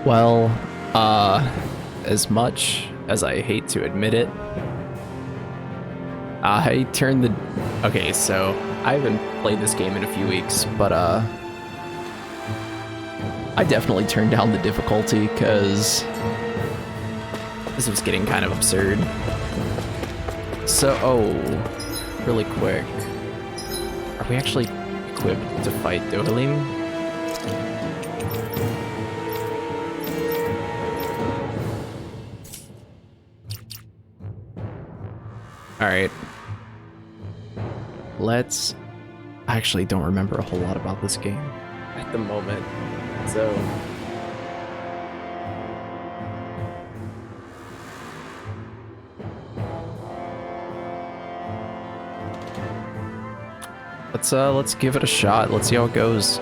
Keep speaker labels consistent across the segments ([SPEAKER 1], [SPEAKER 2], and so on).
[SPEAKER 1] Well, as much as I hate to admit it, I turned the... Okay, so I haven't played this game in a few weeks, but I definitely turned down the difficulty because this was getting kind of absurd. So, really quick. Are we actually equipped to fight Dohalim? Alright. Let's... I actually don't remember a whole lot about this game at the moment, so... Let's give it a shot. Let's see how it goes.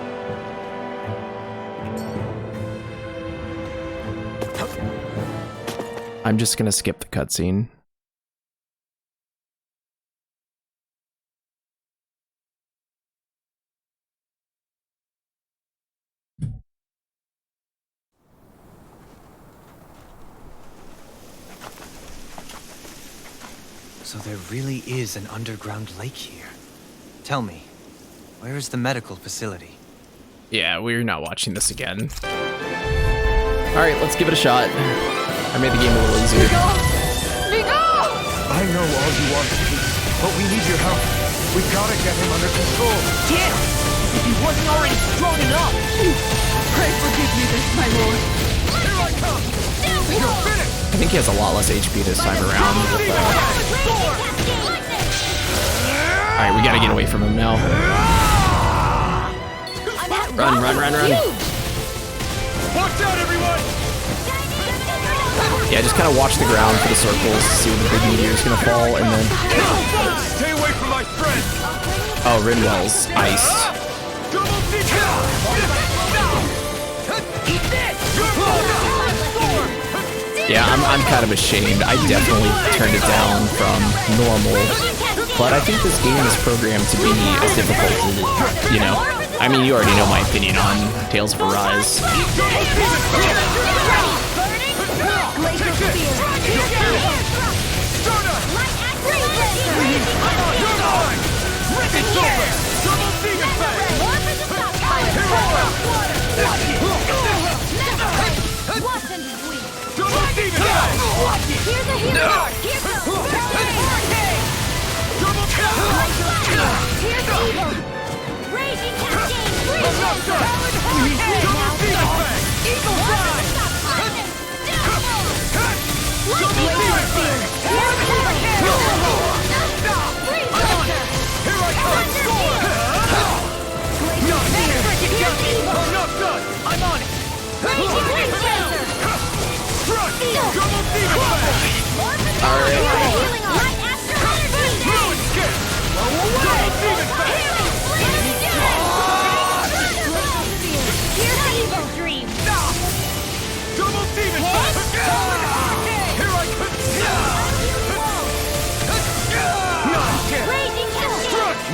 [SPEAKER 1] I'm just gonna skip the cutscene.
[SPEAKER 2] So there really is an underground lake here. Tell me, where is the medical facility?
[SPEAKER 1] Yeah, we're not watching this again. Alright, let's give it a shot. I made the game a little easier.
[SPEAKER 3] Vigo!
[SPEAKER 4] I know all you want to do, but we need your help. We gotta get him under control.
[SPEAKER 3] Damn! If he wasn't already strong enough! Pray forgive me this, my lord.
[SPEAKER 4] Here I come! You're finished!
[SPEAKER 1] I think he has a lot less HP this time around. Alright, we gotta get away from him now. Run, run, run, run.
[SPEAKER 4] Watch out, everyone!
[SPEAKER 1] Yeah, just kind of watch the ground for the circles, see when the big meteor's gonna fall, and then...
[SPEAKER 4] Stay away from my friend!
[SPEAKER 1] Oh, Rinwell's iced. Yeah, I'm kind of ashamed. I definitely turned it down from normal, but I think this game is programmed to be as difficult as, you know. I mean, you already know my opinion on Tales of Arise.
[SPEAKER 4] I'm on it!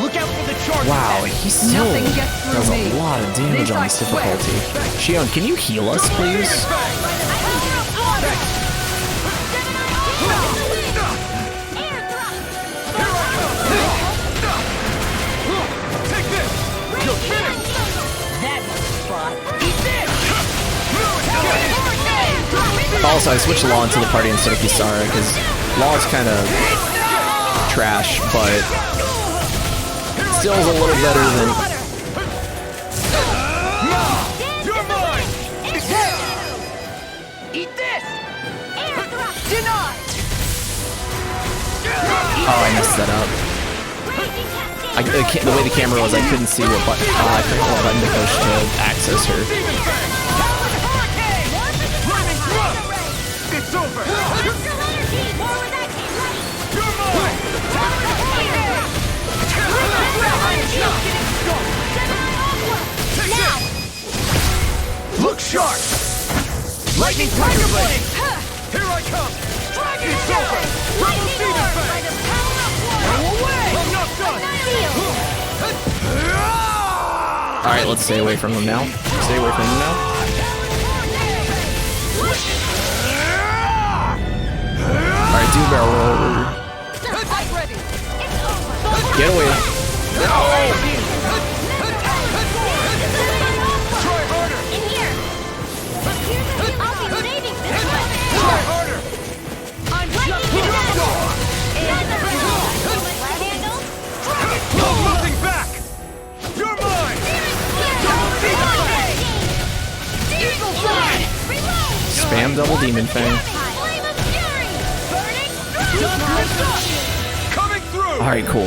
[SPEAKER 3] Look out for the charge.
[SPEAKER 1] Wow, he still
[SPEAKER 3] Nothing gets through
[SPEAKER 1] does
[SPEAKER 3] me.
[SPEAKER 1] a lot of damage on this difficulty. Shion, can you heal us, please? Also, I switched Law into the party instead of Kisara because Law's kind of trash, but still's a little better than...
[SPEAKER 4] You're mine!
[SPEAKER 3] Eat this! Denied!
[SPEAKER 1] Oh, I messed that up. The way the camera was, I couldn't see what button, I forgot what button to push to access her.
[SPEAKER 4] It's over! Look sharp! Lightning Tiger Blade! Here I come! It's over! Double Demon Fang! I'm not done!
[SPEAKER 1] Alright, let's stay away from him now. Stay away from him now. Spam double Demon Fang.
[SPEAKER 5] Flame of fury! Burning
[SPEAKER 4] Coming through!
[SPEAKER 1] Alright, cool.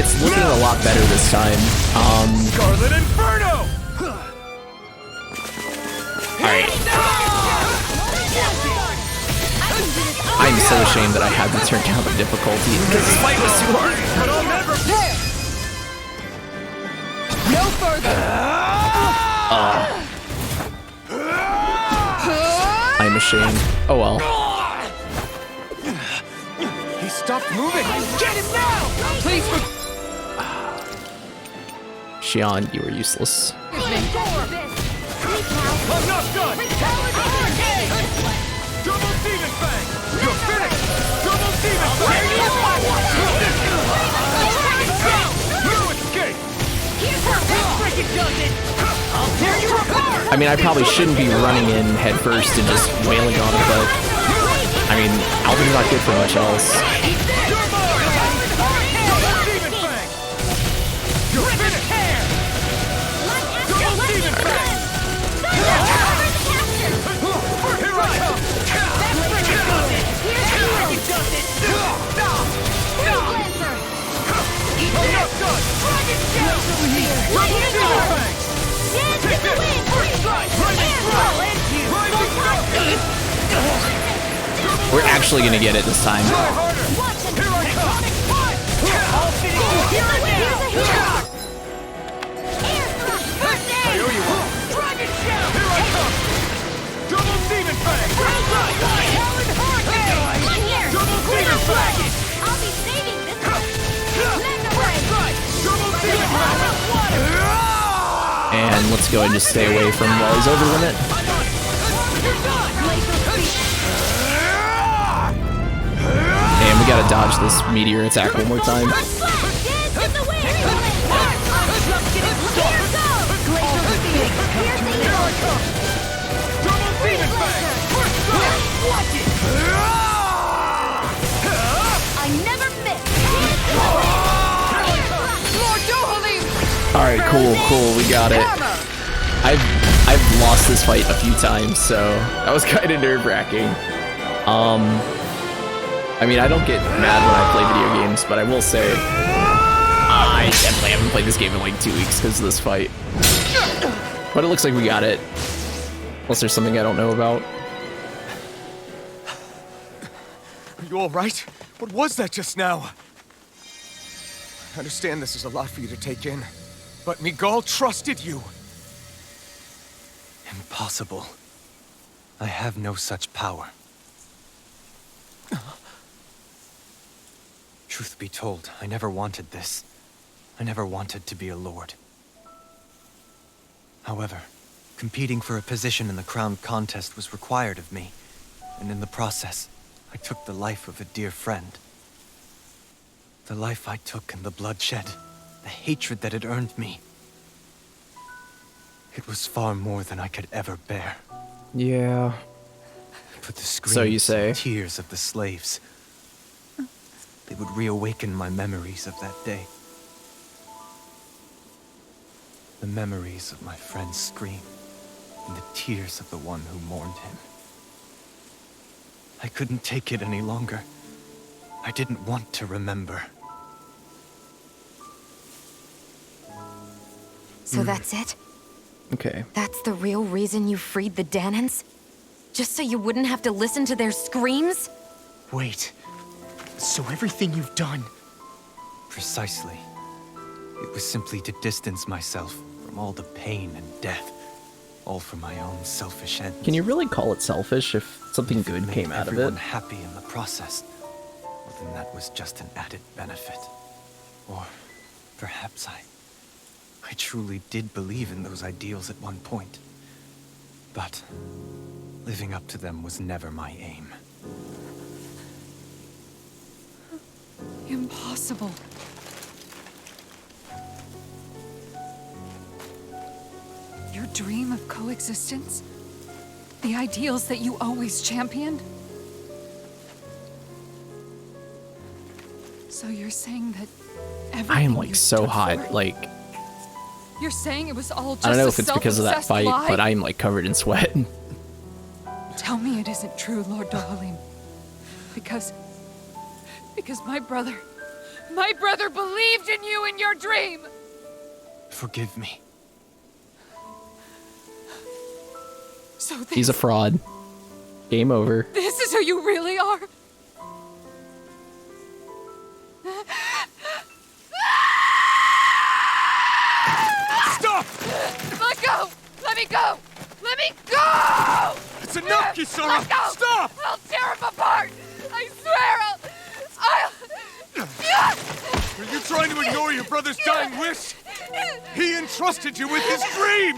[SPEAKER 1] It's looking a lot better this time.
[SPEAKER 4] Scarlet Inferno!
[SPEAKER 1] Alright. I'm so ashamed that I had to turn down the difficulty because this fight was too hard.
[SPEAKER 4] But I'll never...
[SPEAKER 3] No further!
[SPEAKER 1] I'm ashamed. Oh well.
[SPEAKER 4] He stopped moving! Get him now!
[SPEAKER 3] Please
[SPEAKER 1] Xion, you are useless.
[SPEAKER 4] I'm not done! Double Demon Fang! You're finished! Double Demon Fang! No escape!
[SPEAKER 1] I mean, I probably shouldn't be running in head first and just wailing on it, but I mean, Alvin's not good for much else.
[SPEAKER 4] Double Demon Fang! You're finished! Double Demon Fang! Here I come! I'm not done! Double Demon Fang! Take this! First strike!
[SPEAKER 1] We're actually gonna get it this time.
[SPEAKER 4] Try harder! Here I come! I owe you one! Here I come! Double Demon Fang! Double Demon Fang!
[SPEAKER 5] I'll be saving this one.
[SPEAKER 4] Double Demon Fang!
[SPEAKER 1] And let's go and just stay away from while he's over limit. And we gotta dodge this meteor attack one more time.
[SPEAKER 5] Dance in the wind!
[SPEAKER 4] Double Demon Fang!
[SPEAKER 5] I never miss!
[SPEAKER 1] Alright, cool, we got it. I've lost this fight a few times, so that was kind of nerve-wracking. I mean, I don't get mad when I play video games, but I will say I definitely haven't played this game in like 2 weeks because of this fight. But it looks like we got it. Unless there's something I don't know about.
[SPEAKER 4] Are you all right? What was that just now? I understand this is a lot for you to take in, but Miguel trusted you.
[SPEAKER 2] Impossible. I have no such power. Truth be told, I never wanted this. I never wanted to be a lord. However, competing for a position in the crown contest was required of me, and in the process, I took the life of a dear friend. The life I took and the bloodshed, the hatred that it earned me. It was far more than I could ever bear.
[SPEAKER 1] Yeah.
[SPEAKER 2] But the screams
[SPEAKER 1] So you say?
[SPEAKER 2] and tears of the slaves, they would reawaken my memories of that day. The memories of my friend's scream and the tears of the one who mourned him. I couldn't take it any longer. I didn't want to remember.
[SPEAKER 6] So that's it?
[SPEAKER 1] Okay.
[SPEAKER 6] That's the real reason you freed the Danans? Just so you wouldn't have to listen to their screams?
[SPEAKER 7] Wait. So everything you've done...
[SPEAKER 2] Precisely. It was simply to distance myself from all the pain and death. All for my own selfish ends.
[SPEAKER 1] Can you really call it selfish if something
[SPEAKER 2] If it
[SPEAKER 1] good
[SPEAKER 2] made
[SPEAKER 1] came out of
[SPEAKER 2] everyone
[SPEAKER 1] it?
[SPEAKER 2] happy in the process, well, then that was just an added benefit. Or perhaps I truly did believe in those ideals at one point. But living up to them was never my aim.
[SPEAKER 3] Impossible. Your dream of coexistence? The ideals that you always championed? So you're saying that everything
[SPEAKER 1] I am like
[SPEAKER 3] you
[SPEAKER 1] so
[SPEAKER 3] stood
[SPEAKER 1] hot.
[SPEAKER 3] for-
[SPEAKER 1] Like,
[SPEAKER 3] You're saying it was all just
[SPEAKER 1] I don't know
[SPEAKER 3] a
[SPEAKER 1] if it's because of that
[SPEAKER 3] self-obsessed
[SPEAKER 1] fight,
[SPEAKER 3] lie?
[SPEAKER 1] but I'm like covered in sweat.
[SPEAKER 3] Tell me it isn't true, Lord Dohalim. Because my brother believed in you in your dream!
[SPEAKER 2] Forgive me.
[SPEAKER 3] So
[SPEAKER 1] He's a fraud. Game over.
[SPEAKER 3] this is who you really are?
[SPEAKER 4] Stop!
[SPEAKER 3] Let go! Let me go! Let me go!
[SPEAKER 4] It's enough, Kisara!
[SPEAKER 3] Let go!
[SPEAKER 4] Stop!
[SPEAKER 3] I'll tear him apart! I swear I'll...
[SPEAKER 4] Are you trying to ignore your brother's dying wish? He entrusted you with his dream!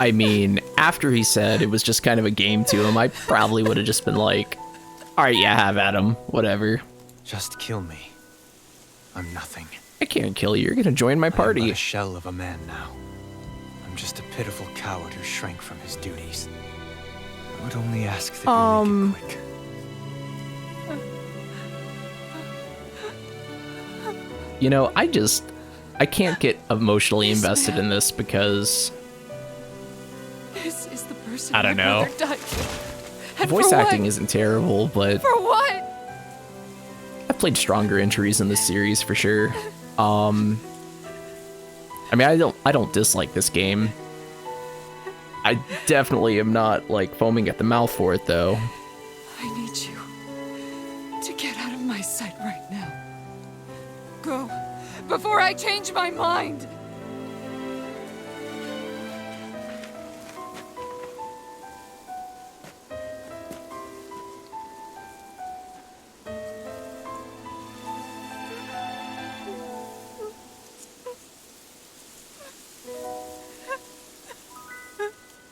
[SPEAKER 1] I mean, after he said it was just kind of a game to him, I probably would have just been like, alright, yeah, have at him. Whatever.
[SPEAKER 2] Just kill me. I'm nothing.
[SPEAKER 1] I can't kill you. You're gonna join my
[SPEAKER 2] I'm but
[SPEAKER 1] party.
[SPEAKER 2] a shell of a man now. I'm just a pitiful coward who shrank from his duties. I would only ask that you make it quick.
[SPEAKER 1] You know, I can't get emotionally invested in this because
[SPEAKER 3] This is the person
[SPEAKER 1] I don't
[SPEAKER 3] my
[SPEAKER 1] know.
[SPEAKER 3] brother died. And
[SPEAKER 1] voice
[SPEAKER 3] for
[SPEAKER 1] acting
[SPEAKER 3] what?
[SPEAKER 1] isn't terrible, but
[SPEAKER 3] For what?
[SPEAKER 1] I've played stronger entries in this series for sure. I mean, I don't dislike this game. I definitely am not like foaming at the mouth for it though.
[SPEAKER 3] I need you to get out of my sight right now. Go, before I change my mind.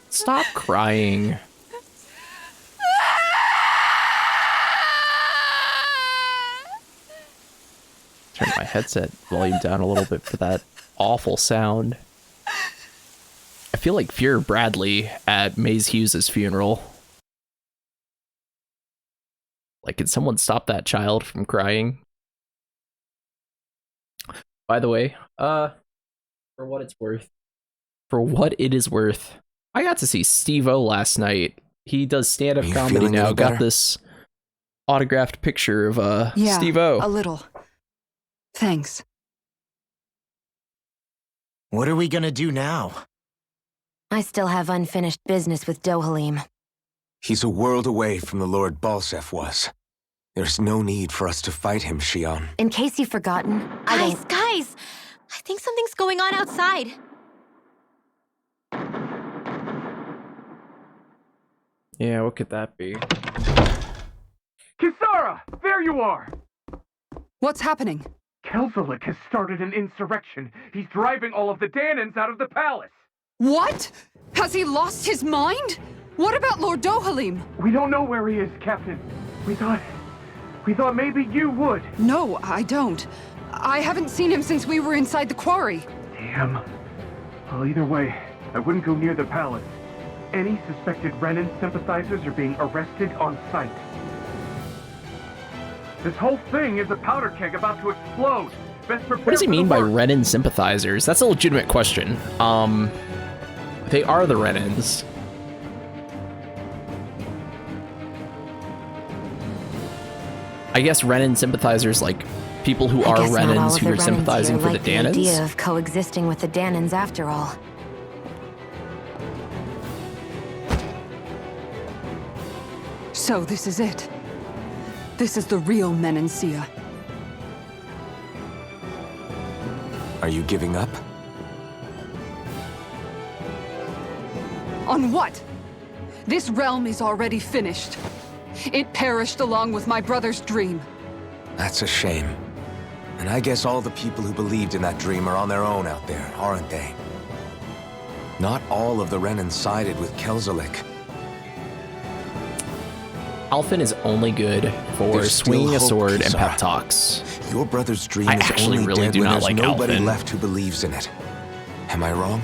[SPEAKER 1] Stop crying. Turn my headset volume down a little bit for that awful sound. I feel like Fuhrer Bradley at Maze Hughes' funeral. Like, can someone stop that child from crying? By the way, for what it's worth, I got to see Steve-O last night. He does stand-up
[SPEAKER 8] Are you
[SPEAKER 1] comedy
[SPEAKER 8] feeling
[SPEAKER 1] now.
[SPEAKER 8] any
[SPEAKER 1] Got
[SPEAKER 8] better?
[SPEAKER 1] this autographed picture of
[SPEAKER 3] Yeah,
[SPEAKER 1] Steve-O.
[SPEAKER 3] a little. Thanks.
[SPEAKER 7] What are we gonna do now?
[SPEAKER 6] I still have unfinished business with Dohalim.
[SPEAKER 8] He's a world away from the Lord Balsef was. There's no need for us to fight him, Shion.
[SPEAKER 6] In case you've forgotten,
[SPEAKER 5] Guys! I think something's going on outside.
[SPEAKER 1] Yeah, what could that be?
[SPEAKER 9] Kisara! There you are!
[SPEAKER 3] What's happening?
[SPEAKER 9] Kelzolik has started an insurrection. He's driving all of the Danans out of the palace.
[SPEAKER 3] What? Has he lost his mind? What about Lord Dohalim?
[SPEAKER 9] We don't know where he is, Captain. We thought maybe you would.
[SPEAKER 3] No, I don't. I haven't seen him since we were inside the quarry.
[SPEAKER 9] Damn. Well, either way, I wouldn't go near the palace. Any suspected Renan sympathizers are being arrested on sight. This whole thing is a powder keg about to explode. Best prepare
[SPEAKER 1] What does he
[SPEAKER 9] for the
[SPEAKER 1] mean by
[SPEAKER 9] worst.
[SPEAKER 1] Renan sympathizers? That's a legitimate question. They are the Renans. I guess Renan sympathizers, like people who
[SPEAKER 6] I
[SPEAKER 1] are
[SPEAKER 6] guess not all
[SPEAKER 1] Renans
[SPEAKER 6] of
[SPEAKER 1] who
[SPEAKER 6] the
[SPEAKER 1] are
[SPEAKER 6] Renans
[SPEAKER 1] sympathizing
[SPEAKER 6] here
[SPEAKER 1] for the
[SPEAKER 6] like the idea
[SPEAKER 1] Danans.
[SPEAKER 6] of coexisting with the Danans after all.
[SPEAKER 3] So this is it. This is the real Menancia.
[SPEAKER 8] Are you giving up?
[SPEAKER 3] On what? This realm is already finished. It perished along with my brother's dream.
[SPEAKER 8] That's a shame. And I guess all the people who believed in that dream are on their own out there, aren't they? Not all of the Renan sided with Kelzolik.
[SPEAKER 1] Alphen is only good for
[SPEAKER 8] There's still
[SPEAKER 1] swinging a
[SPEAKER 8] hope,
[SPEAKER 1] sword and
[SPEAKER 8] Kisara.
[SPEAKER 1] pep talks.
[SPEAKER 8] Your brother's dream
[SPEAKER 1] I
[SPEAKER 8] is
[SPEAKER 1] actually
[SPEAKER 8] only
[SPEAKER 1] really
[SPEAKER 8] dead
[SPEAKER 1] do
[SPEAKER 8] when
[SPEAKER 1] not
[SPEAKER 8] there's
[SPEAKER 1] like
[SPEAKER 8] nobody
[SPEAKER 1] Alphen.
[SPEAKER 8] left who believes in it. Am I wrong?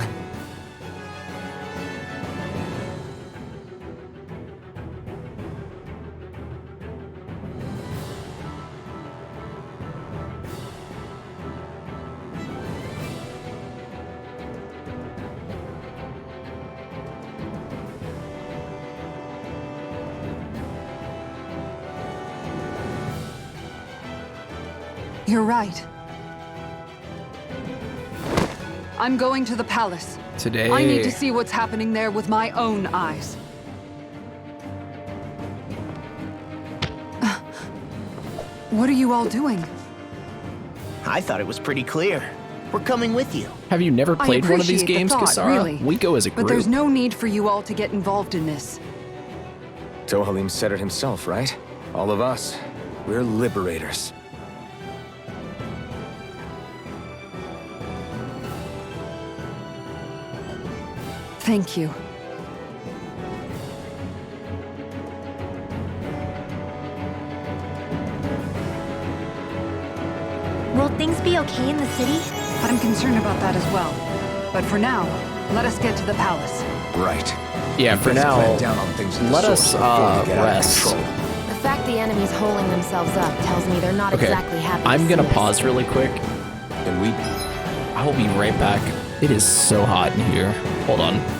[SPEAKER 3] You're right. I'm going to the palace.
[SPEAKER 1] Today.
[SPEAKER 3] I need to see what's happening there with my own eyes. What are you all doing?
[SPEAKER 10] I thought it was pretty clear. We're coming with you.
[SPEAKER 1] Have you never
[SPEAKER 3] I
[SPEAKER 1] played one of these
[SPEAKER 3] appreciate
[SPEAKER 1] games,
[SPEAKER 3] the thought,
[SPEAKER 1] Kasara?
[SPEAKER 3] really.
[SPEAKER 1] We go as a group.
[SPEAKER 3] But there's no need for you all to get involved in this.
[SPEAKER 8] Dohalim said it himself, right? All of us. We're liberators.
[SPEAKER 3] Thank you.
[SPEAKER 5] Will things be okay in the city?
[SPEAKER 3] I'm concerned about that as well. But for now, let us get to the palace.
[SPEAKER 8] Right.
[SPEAKER 1] Yeah, for
[SPEAKER 8] Best
[SPEAKER 1] now,
[SPEAKER 8] clamp down on things at the
[SPEAKER 1] let
[SPEAKER 8] source
[SPEAKER 1] us
[SPEAKER 8] before we get out of
[SPEAKER 1] rest.
[SPEAKER 8] control.
[SPEAKER 6] The fact the enemy's holding themselves up tells me they're not
[SPEAKER 1] Okay,
[SPEAKER 6] exactly happy to
[SPEAKER 1] I'm
[SPEAKER 6] see
[SPEAKER 1] gonna
[SPEAKER 6] us.
[SPEAKER 1] pause really quick.
[SPEAKER 8] And we...
[SPEAKER 1] I will be right back. It is so hot in here. Hold on.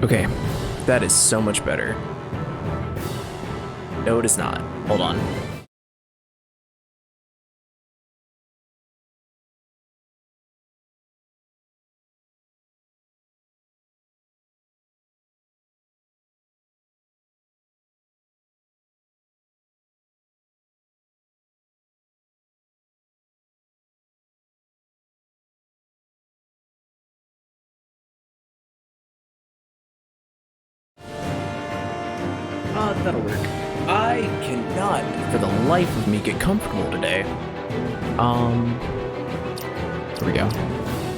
[SPEAKER 1] Okay, that is so much better. No, it is not. Hold on. That'll work. I cannot, for the life of me, get comfortable today. There we go.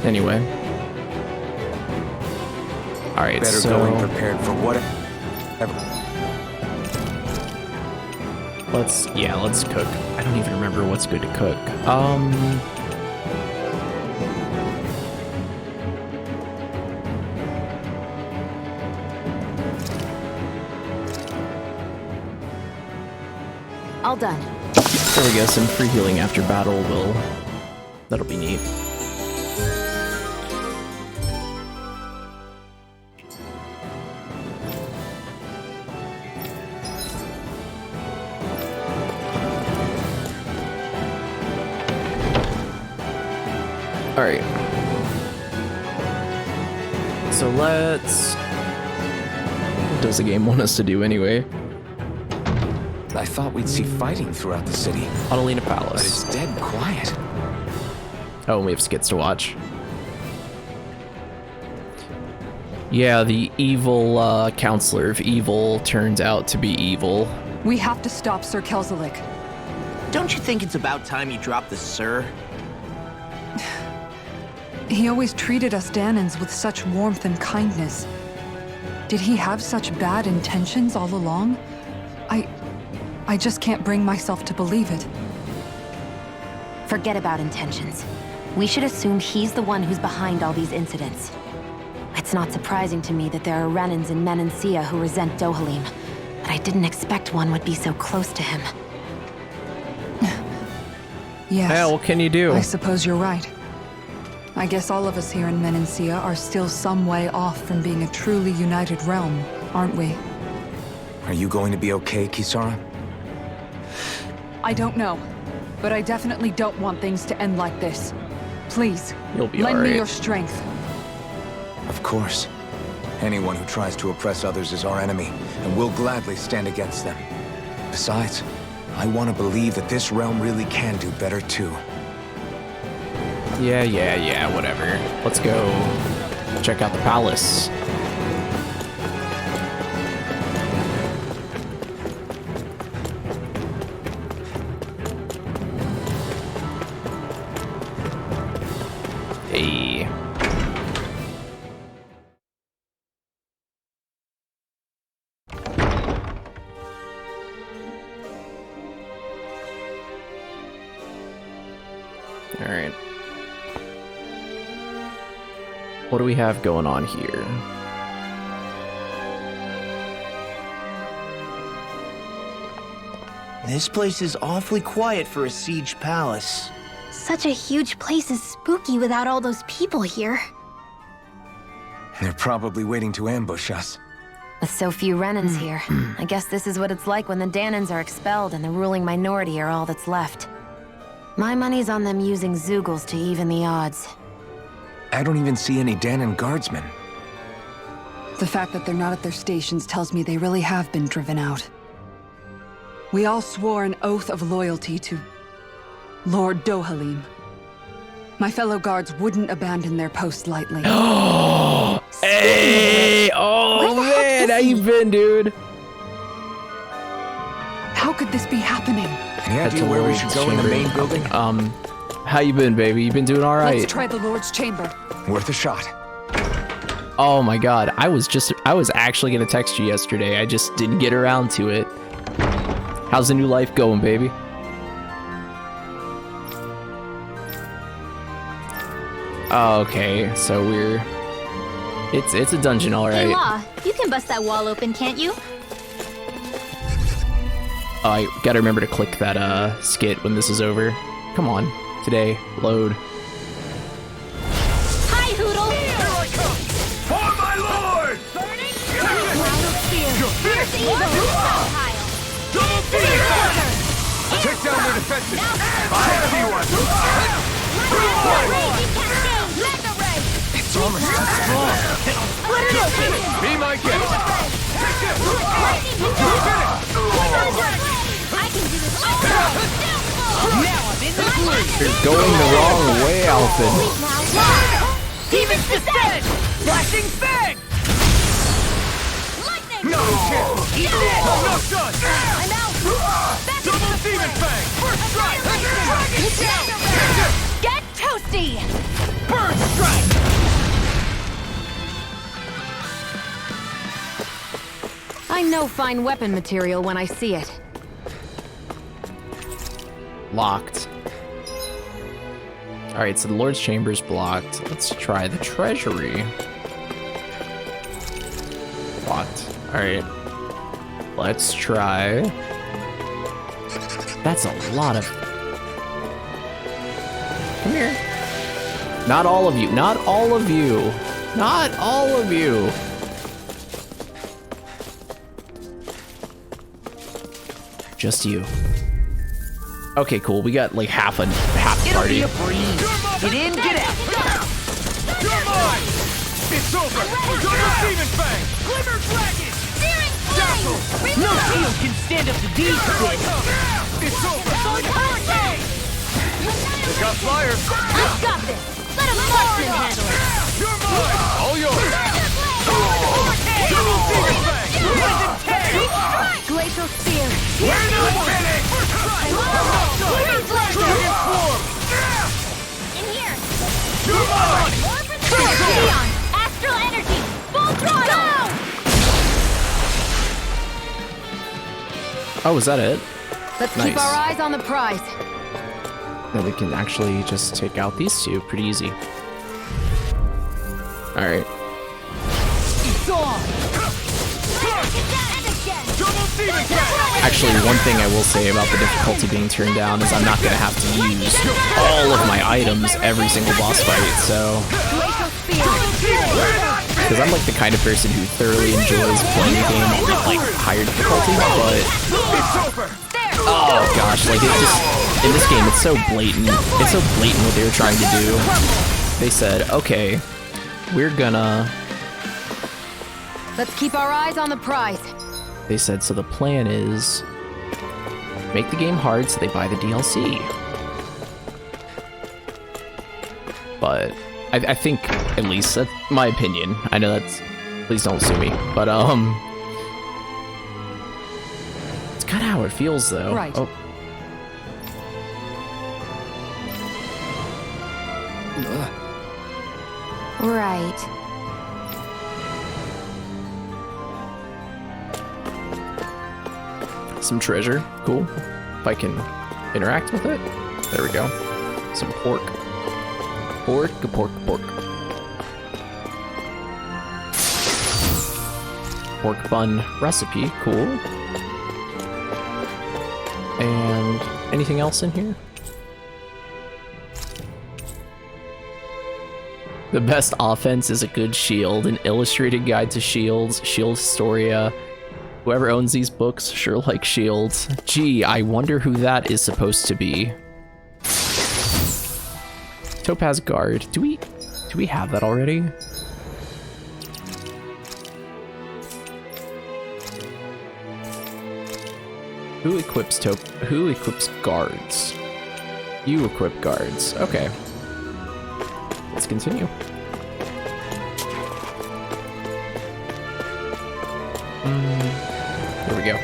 [SPEAKER 1] Anyway. All right,
[SPEAKER 8] Better
[SPEAKER 1] so
[SPEAKER 8] go in prepared for whatever.
[SPEAKER 1] let's cook. I don't even remember what's good to cook.
[SPEAKER 6] All done.
[SPEAKER 1] There we go. Some free healing after battle that'll be neat. All right. So let's. What does the game want us to do anyway?
[SPEAKER 8] I thought we'd see fighting throughout the city,
[SPEAKER 1] Adelina
[SPEAKER 8] but
[SPEAKER 1] Palace.
[SPEAKER 8] it's dead quiet.
[SPEAKER 1] Oh, and we have skits to watch. Yeah, the evil counselor of evil turns out to be evil.
[SPEAKER 3] We have to stop Sir Kelzelik.
[SPEAKER 10] Don't you think it's about time you dropped the sir?
[SPEAKER 3] He always treated us Danans with such warmth and kindness. Did he have such bad intentions all along? I just can't bring myself to believe it.
[SPEAKER 6] Forget about intentions. We should assume he's the one who's behind all these incidents. It's not surprising to me that there are Renans in Menancia who resent Dohalim, but I didn't expect one would be so close to him.
[SPEAKER 3] Yes.
[SPEAKER 1] Yeah, what can you do?
[SPEAKER 3] I suppose you're right. I guess all of us here in Menancia are still some way off from being a truly united realm, aren't we?
[SPEAKER 8] Are you going to be okay, Kisara?
[SPEAKER 3] I don't know, but I definitely don't want things to end like this. Please,
[SPEAKER 1] You'll be
[SPEAKER 3] lend me
[SPEAKER 1] alright.
[SPEAKER 3] your strength.
[SPEAKER 8] Of course. Anyone who tries to oppress others is our enemy, and we'll gladly stand against them. Besides, I want to believe that this realm really can do better too.
[SPEAKER 1] Yeah, whatever. Let's go check out the palace. Hey. All right. What do we have going on here?
[SPEAKER 10] This place is awfully quiet for a siege palace.
[SPEAKER 5] Such a huge place is spooky without all those people here.
[SPEAKER 8] They're probably waiting to ambush us.
[SPEAKER 6] With so few Renans here, I guess this is what it's like when the Danans are expelled and the ruling minority are all that's left. My money's on them using Zeugles to even the odds.
[SPEAKER 8] I don't even see any Danan guardsmen.
[SPEAKER 3] The fact that they're not at their stations tells me they really have been driven out. We all swore an oath of loyalty to Lord Dohalim. My fellow guards wouldn't abandon their post lightly.
[SPEAKER 1] Hey! Oh man, how you been, dude?
[SPEAKER 3] How could this be happening?
[SPEAKER 8] Any idea where we should go in the main building?
[SPEAKER 1] How you been, baby? You been doing all right?
[SPEAKER 3] Let's try the Lord's chamber.
[SPEAKER 8] Worth a shot.
[SPEAKER 1] Oh my god, I was actually gonna text you yesterday. I just didn't get around to it. How's the new life going, baby? Oh, okay, so it's a dungeon, all
[SPEAKER 5] Hey,
[SPEAKER 1] right.
[SPEAKER 5] Law, you can bust that wall open, can't you?
[SPEAKER 1] Oh, I gotta remember to click that skit when this is over. Come on, today, load.
[SPEAKER 5] Hi, Hoodle!
[SPEAKER 4] Here I come! For my lord!
[SPEAKER 5] Cloud of fear. Here's evil. Pile.
[SPEAKER 4] Double feed! Take down their defenses! Heavy one!
[SPEAKER 5] Raging cascade. Mega ray.
[SPEAKER 8] It's almost too strong.
[SPEAKER 5] Split it open.
[SPEAKER 4] Be my guest!
[SPEAKER 5] Lightning control. I can do this all day. Now I'm in the lead.
[SPEAKER 1] You're going the wrong way, Alfin.
[SPEAKER 5] Demon's descent.
[SPEAKER 4] Flashing fang!
[SPEAKER 5] Lightning.
[SPEAKER 4] No chance!
[SPEAKER 5] Eat
[SPEAKER 4] I'm not done!
[SPEAKER 5] I'm out. Back into
[SPEAKER 4] Double
[SPEAKER 5] the
[SPEAKER 4] demon
[SPEAKER 5] fray.
[SPEAKER 4] fang! First strike! Dragon shout!
[SPEAKER 5] Get toasty.
[SPEAKER 4] Bird strike!
[SPEAKER 6] I know fine weapon material when I see it.
[SPEAKER 1] Locked. Alright, so the Lord's Chamber's blocked. Let's try the Treasury. Locked. Alright. Let's try... That's a lot of... Come here. Not all of you. Not all of you. Not all of you. Just you. Okay, cool. We got like half the party.
[SPEAKER 4] Get in, get out. You're mine. It's over. Double Demon Fang. Glimmer Dragon.
[SPEAKER 5] Searing Flame!
[SPEAKER 4] No shield can stand up to these things. It's over. They got flyers.
[SPEAKER 5] I've got this! Let a marksman handle it!
[SPEAKER 4] You're mine. All yours. Double Demon Fang. Poison Tail.
[SPEAKER 6] Glacial Spear.
[SPEAKER 4] We're not finished. Dragon Form.
[SPEAKER 5] In here!
[SPEAKER 4] You're mine.
[SPEAKER 5] More precision! Neon! Astral Energy! Full throttle!
[SPEAKER 1] Oh, is that it?
[SPEAKER 6] Let's
[SPEAKER 1] Nice.
[SPEAKER 6] keep our eyes on the prize.
[SPEAKER 1] Then we can actually just take out these two pretty easy. Alright.
[SPEAKER 4] It's on. Double Demon Fang.
[SPEAKER 1] Actually, one thing I will say about the difficulty being turned down is I'm not going to have to use all of my items every single boss fight, so... Because I'm like the kind of person who thoroughly enjoys playing the game on like higher difficulty, but... Oh gosh, like it just... In this game, it's so blatant. It's so blatant what they were trying to do. They said, okay, we're gonna...
[SPEAKER 6] Let's keep our eyes on the prize.
[SPEAKER 1] They said, so the plan is make the game hard so they buy the DLC. But I think, at least, that's my opinion. I know that's, please don't sue me, but it's kind of how it feels though.
[SPEAKER 3] Right.
[SPEAKER 1] Oh.
[SPEAKER 6] Right.
[SPEAKER 1] Some treasure, cool. If I can interact with it. There we go. Some pork. Pork. Pork bun recipe, cool. And anything else in here? The best offense is a good shield, an illustrated guide to shields, Shield Historia. Whoever owns these books sure likes shields. Gee, I wonder who that is supposed to be. Topaz Guard. Do we have that already? Who equips guards? You equip guards. Okay. Let's continue. There we go.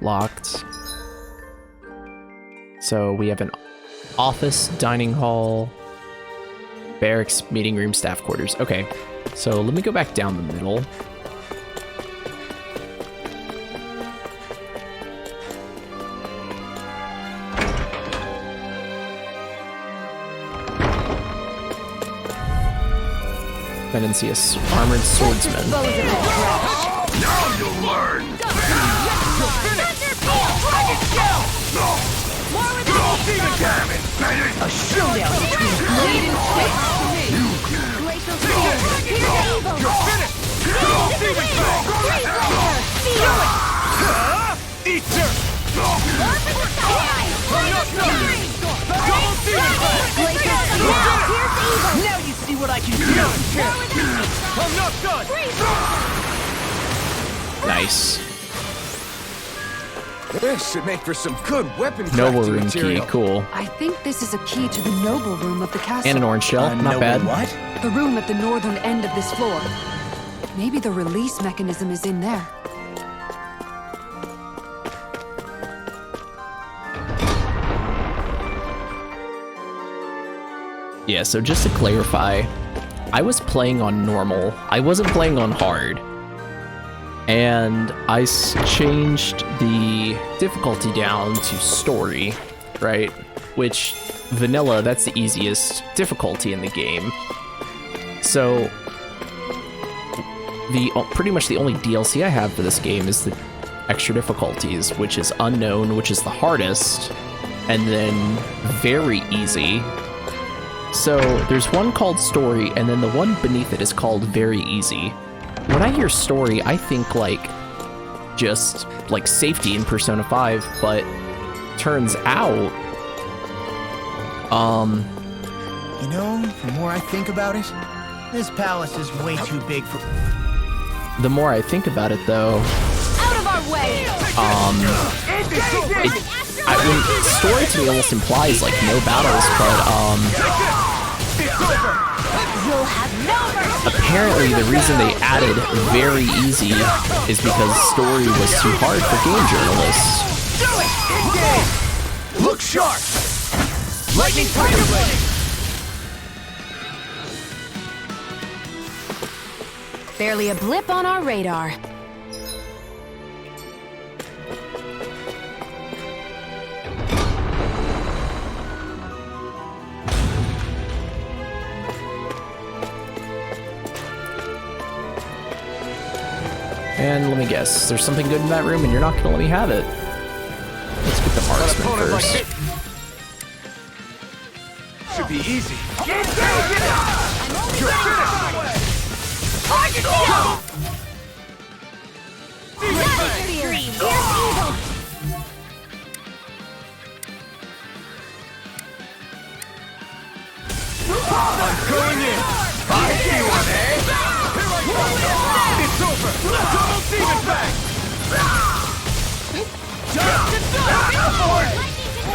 [SPEAKER 1] Locked. So we have an office, dining hall, barracks, meeting room, staff quarters. Okay, so let me go back down the middle. I didn't see a armored swordsman.
[SPEAKER 4] Now you'll learn. Double Demon Damage.
[SPEAKER 5] A showdown between Blade and Switch. Glacial Spear. Here's evil.
[SPEAKER 4] You're finished. Double Demon Fang. Eater.
[SPEAKER 5] More for the side.
[SPEAKER 4] Double Demon Fang.
[SPEAKER 5] Glacial Spear. Here's evil.
[SPEAKER 4] Now you see what I can do. I'm not done.
[SPEAKER 1] Nice.
[SPEAKER 8] This should make for some good weapon
[SPEAKER 1] Noble
[SPEAKER 8] crafting
[SPEAKER 1] room
[SPEAKER 8] material.
[SPEAKER 1] key, cool.
[SPEAKER 3] I think this is a key to the noble room of the castle.
[SPEAKER 1] And an orange shell, not bad.
[SPEAKER 8] What?
[SPEAKER 3] The room at the northern end of this floor. Maybe the release mechanism is in there.
[SPEAKER 1] Yeah, so just to clarify, I was playing on normal. I wasn't playing on hard. And I changed the difficulty down to story, right? Which, vanilla, that's the easiest difficulty in the game. So, pretty much the only DLC I have for this game is the extra difficulties, which is unknown, which is the hardest, and then very easy. So there's one called story, and then the one beneath it is called very easy. When I hear story, I think like just like safety in Persona 5, but turns out,
[SPEAKER 10] You know, the more I think about it, this palace is way too big for...
[SPEAKER 1] the more I think about it though,
[SPEAKER 5] Out of our way!
[SPEAKER 1] Story to me almost implies like no battles, but
[SPEAKER 5] You'll have no mercy!
[SPEAKER 1] apparently the reason they added very easy is because story was too hard for game journalists.
[SPEAKER 4] Do it! Engage! Look sharp! Lightning Tiger Blade!
[SPEAKER 6] Barely a blip on our radar.
[SPEAKER 1] And let me guess, there's something good in that room and you're not gonna let me have it. Let's get the marksman first.
[SPEAKER 4] Should be easy. I'm going in. I see one, eh? Here I come. It's over. Double demon bang.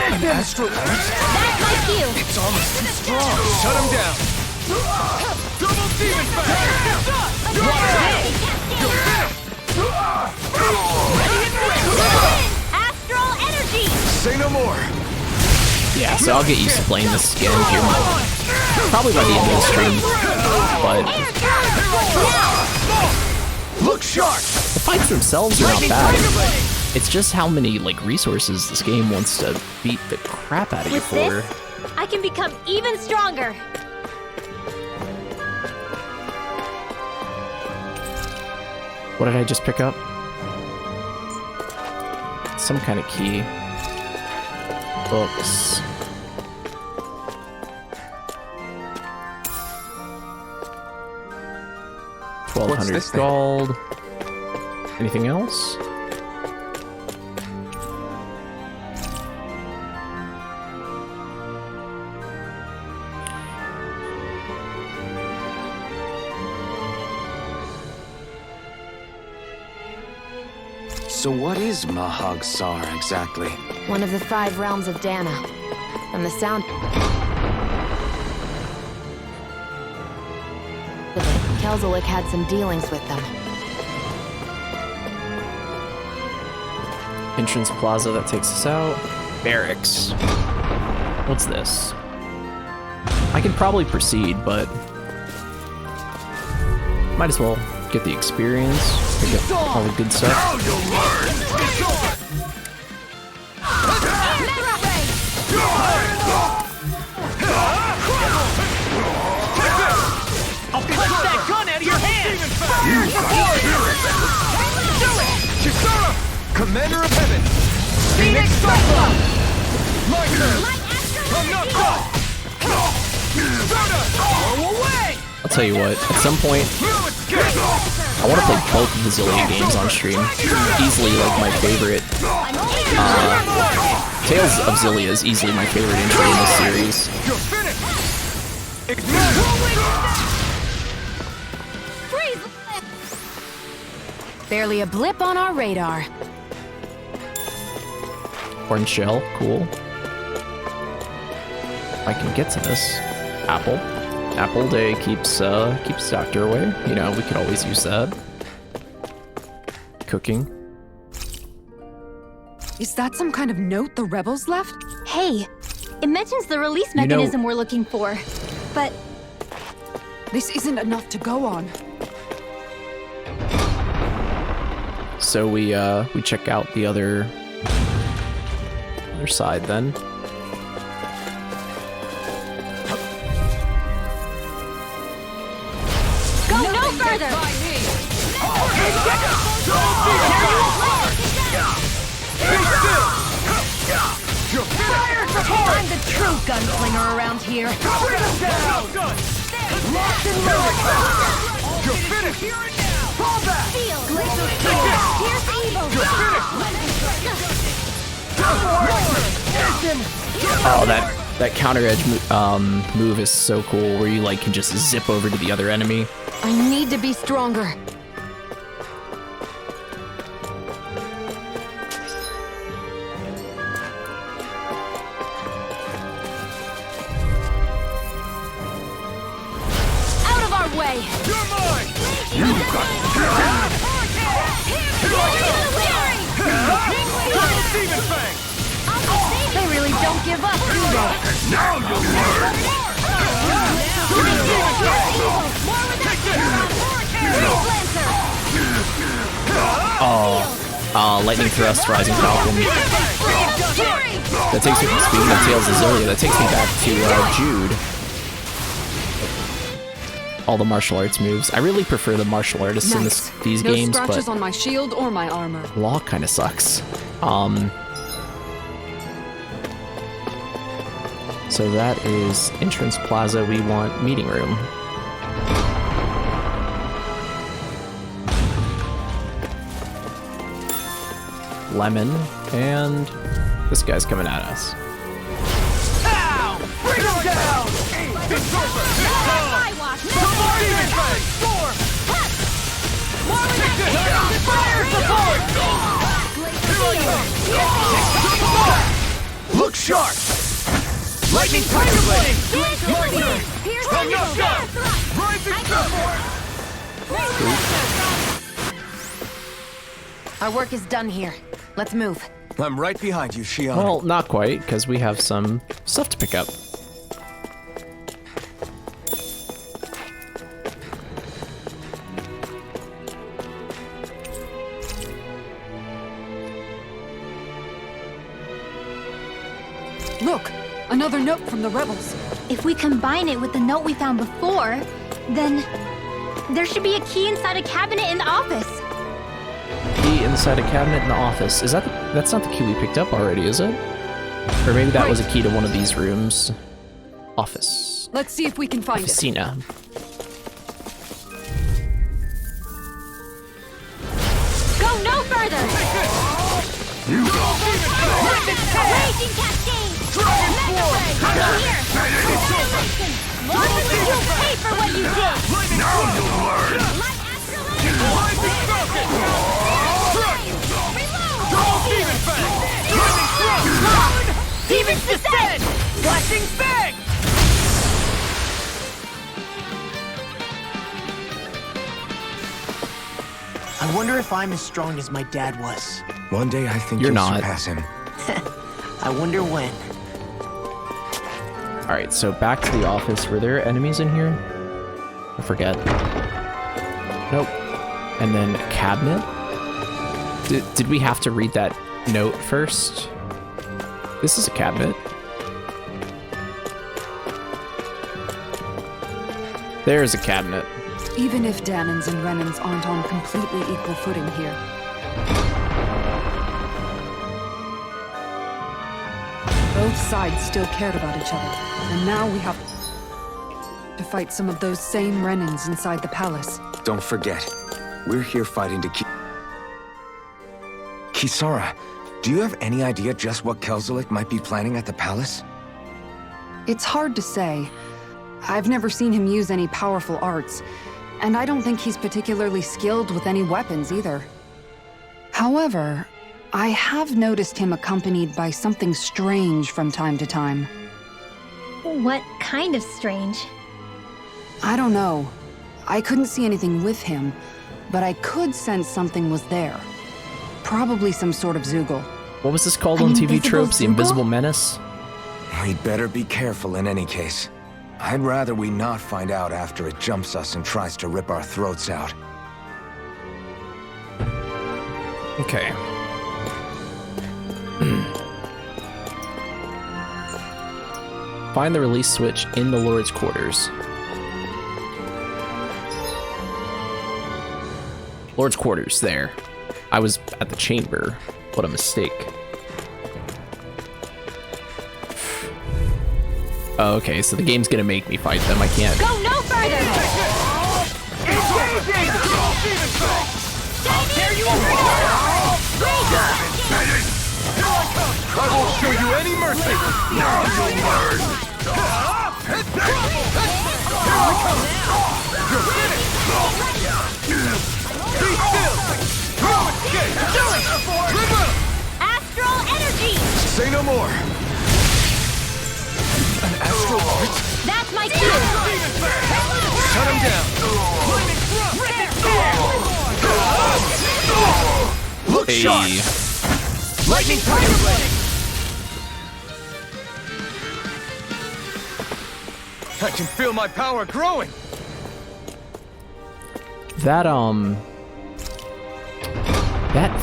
[SPEAKER 10] An astral arch?
[SPEAKER 5] That's my cue!
[SPEAKER 10] It's almost too strong.
[SPEAKER 4] Shut him down. Double demon bang.
[SPEAKER 5] Astral energy!
[SPEAKER 4] Say no more.
[SPEAKER 1] Yeah, so I'll get used to playing this again here. Probably by the end of the stream, but
[SPEAKER 4] Look sharp.
[SPEAKER 1] the fights themselves are not bad. It's just how many like resources this game wants to beat the crap out of you
[SPEAKER 5] With
[SPEAKER 1] for.
[SPEAKER 5] this, I can become even stronger!
[SPEAKER 1] What did I just pick up? Some kind of key. Books.
[SPEAKER 8] What's this
[SPEAKER 1] 1200
[SPEAKER 8] thing?
[SPEAKER 1] gold. Anything else?
[SPEAKER 8] So what is Mahag Sar exactly?
[SPEAKER 6] One of the 5 realms of Dana. From the sound of it, Kelzelik had some dealings with them.
[SPEAKER 1] Entrance plaza that takes us out. Barracks. What's this? I can probably proceed, but might as well get the experience. Pick up all the good stuff.
[SPEAKER 4] Now you'll learn. It's over.
[SPEAKER 10] I'll punch that gun out of your hand!
[SPEAKER 4] Do it! Chisara! Commander of Heaven! Phoenix Cyclone! My turn! I'm not done! Soda! Go away!
[SPEAKER 1] I'll tell you what, at some point,
[SPEAKER 4] No escape!
[SPEAKER 1] I want to play both of the Zillia games on stream. Easily, like, my favorite. Tales of Zillia is easily my favorite entry in this series.
[SPEAKER 4] You're finished! Ignite!
[SPEAKER 6] Barely a blip on our radar.
[SPEAKER 1] Orange shell, cool. I can get to this. Apple. Apple Day keeps doctor away. You know, we could always use that. Cooking.
[SPEAKER 3] Is that some kind of note the rebels left?
[SPEAKER 5] Hey, it mentions the release
[SPEAKER 1] You know-
[SPEAKER 5] mechanism we're looking for. but
[SPEAKER 3] This isn't enough to go on.
[SPEAKER 1] So we check out the other side then.
[SPEAKER 5] go no further! I'm the true gunslinger around here.
[SPEAKER 4] You're finished! Fall back!
[SPEAKER 5] Feel glacial steel. Here's evil.
[SPEAKER 1] Oh, that counter edge move is so cool, where you like can just zip over to the other enemy.
[SPEAKER 6] I need to be stronger.
[SPEAKER 5] Out of our way.
[SPEAKER 4] You're mine! Double Demon Fang!
[SPEAKER 5] They really don't give up, do they?
[SPEAKER 4] Now you'll learn!
[SPEAKER 1] Lightning Thrust, Rising Falcon. That takes me, speaking of Tales of Zillia, that takes me back to Jude. All the martial arts moves. I really prefer the martial artists in these
[SPEAKER 3] no
[SPEAKER 1] games,
[SPEAKER 3] scratches
[SPEAKER 1] but
[SPEAKER 3] on my shield or my armor.
[SPEAKER 1] Law kind of sucks. So that is entrance plaza. We want meeting room. Lemon, and this guy's coming at us.
[SPEAKER 4] Ow! Bring him down! It's over! Double Demon Fang! Storm! Look sharp! Lightning Tiger Blade! My turn! I'm not done! Rising Sunboard!
[SPEAKER 6] Our work is done here. Let's move.
[SPEAKER 8] I'm right behind you, Shion.
[SPEAKER 1] Well, not quite, because we have some stuff to pick up.
[SPEAKER 3] Look, another note from the rebels.
[SPEAKER 5] If we combine it with the note we found before, then there should be a key inside a cabinet in the office.
[SPEAKER 1] Key inside a cabinet in the office. Is that's not the key we picked up already, is it? Or maybe that was a key to one of these rooms. Office.
[SPEAKER 3] Let's see if we can find it.
[SPEAKER 1] Officina.
[SPEAKER 5] Go no further!
[SPEAKER 4] You go!
[SPEAKER 5] Raging Cascade! Mega Ray! Come here! Annihilation! You'll pay for what you did!
[SPEAKER 4] Now you'll learn!
[SPEAKER 5] Light Astrolabe!
[SPEAKER 4] Rising Falcon!
[SPEAKER 5] Reload!
[SPEAKER 4] Double Demon Fang! Lightning Thrust!
[SPEAKER 5] Demon's Descent!
[SPEAKER 4] Flashing Fang!
[SPEAKER 10] I wonder if I'm as strong as my dad was.
[SPEAKER 8] One day I think
[SPEAKER 1] You're
[SPEAKER 8] you'll
[SPEAKER 1] not.
[SPEAKER 8] surpass him.
[SPEAKER 10] I wonder when.
[SPEAKER 1] Alright, so back to the office. Were there enemies in here? I forget. Nope. And then a cabinet? Did we have to read that note first? This is a cabinet. There's a cabinet.
[SPEAKER 3] Even if Danans and Renans aren't on completely equal footing here. Both sides still cared about each other, and now we have to fight some of those same Renans inside the palace.
[SPEAKER 8] Don't forget, we're here fighting to keep... Kisara, do you have any idea just what Kelzelik might be planning at the palace?
[SPEAKER 3] It's hard to say. I've never seen him use any powerful arts, and I don't think he's particularly skilled with any weapons either. However, I have noticed him accompanied by something strange from time to time.
[SPEAKER 5] What kind of strange?
[SPEAKER 3] I don't know. I couldn't see anything with him, but I could sense something was there. Probably some sort of Zoogle.
[SPEAKER 1] What was this called
[SPEAKER 3] An
[SPEAKER 1] on TV
[SPEAKER 3] invisible
[SPEAKER 1] tropes? The
[SPEAKER 3] Zoogle?
[SPEAKER 1] Invisible Menace?
[SPEAKER 8] We'd better be careful in any case. I'd rather we not find out after it jumps us and tries to rip our throats out.
[SPEAKER 1] Okay. Find the release switch in the Lord's quarters. Lord's quarters, there. I was at the chamber. What a mistake. Oh, okay, so the game's gonna make me fight them. I can't.
[SPEAKER 5] Go no further!
[SPEAKER 4] I'll tear you apart! I won't show you any mercy! Now you'll learn! You're finished! Be still! No escape! Do it!
[SPEAKER 5] Astral energy!
[SPEAKER 8] Say no more! An astral art?
[SPEAKER 5] That's my cue!
[SPEAKER 4] Shut him down! Look sharp! Lightning Tiger Blade! I can feel my power growing!
[SPEAKER 1] That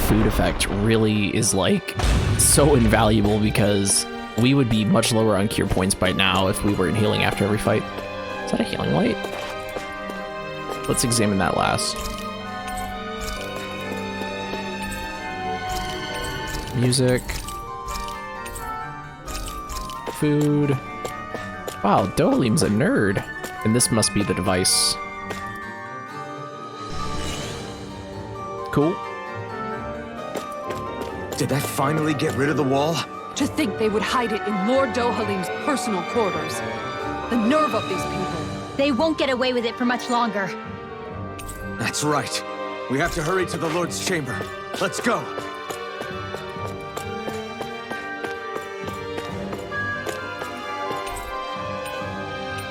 [SPEAKER 1] food effect really is like so invaluable because we would be much lower on cure points by now if we weren't healing after every fight. Is that a healing light? Let's examine that last. Music. Food. Wow, Dohalim's a nerd. And this must be the device. Cool.
[SPEAKER 8] Did that finally get rid of the wall?
[SPEAKER 3] To think they would hide it in Lord Dohalim's personal quarters. The nerve of these people.
[SPEAKER 5] They won't get away with it for much longer.
[SPEAKER 8] That's right. We have to hurry to the Lord's chamber. Let's go.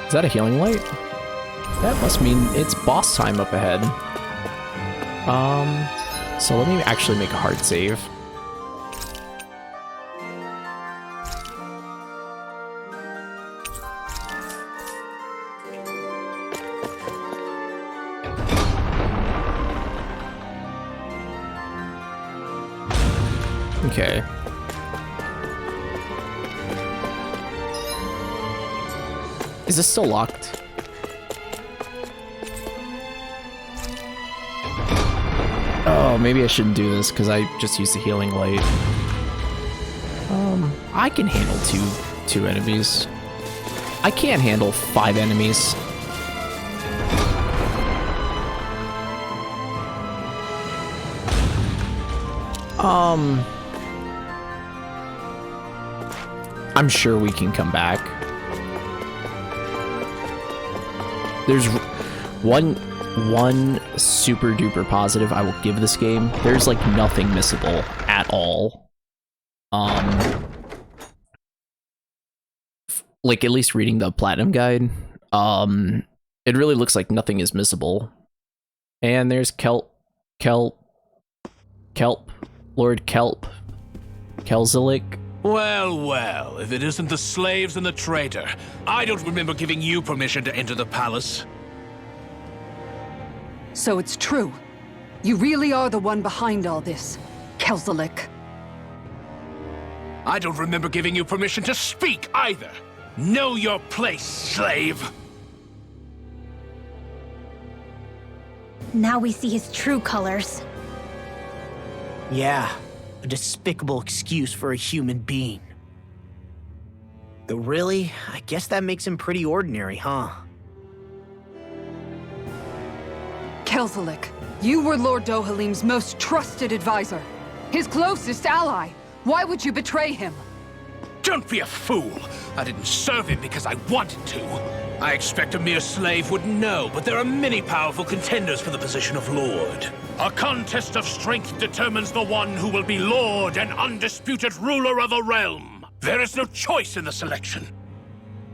[SPEAKER 1] Is that a healing light? That must mean it's boss time up ahead. So let me actually make a hard save. Okay. Is this still locked? Oh, maybe I shouldn't do this because I just used the healing light. I can handle two enemies. I can't handle 5 enemies. I'm sure we can come back. There's one super duper positive I will give this game. There's like nothing missable at all. Like at least reading the Platinum Guide, it really looks like nothing is missable. And there's Kelp, Lord Kelp, Kelzalik.
[SPEAKER 11] Well, well, if it isn't the slaves and the traitor. I don't remember giving you permission to enter the palace.
[SPEAKER 3] So it's true. You really are the one behind all this, Kelzalik.
[SPEAKER 11] I don't remember giving you permission to speak either. Know your place, slave.
[SPEAKER 5] Now we see his true colors.
[SPEAKER 10] Yeah, a despicable excuse for a human being. Though really, I guess that makes him pretty ordinary, huh?
[SPEAKER 3] Kelzalik, you were Lord Dohalim's most trusted advisor. His closest ally. Why would you betray him?
[SPEAKER 11] Don't be a fool. I didn't serve him because I wanted to. I expect a mere slave would know, but there are many powerful contenders for the position of Lord. A contest of strength determines the one who will be Lord and undisputed ruler of a realm. There is no choice in the selection.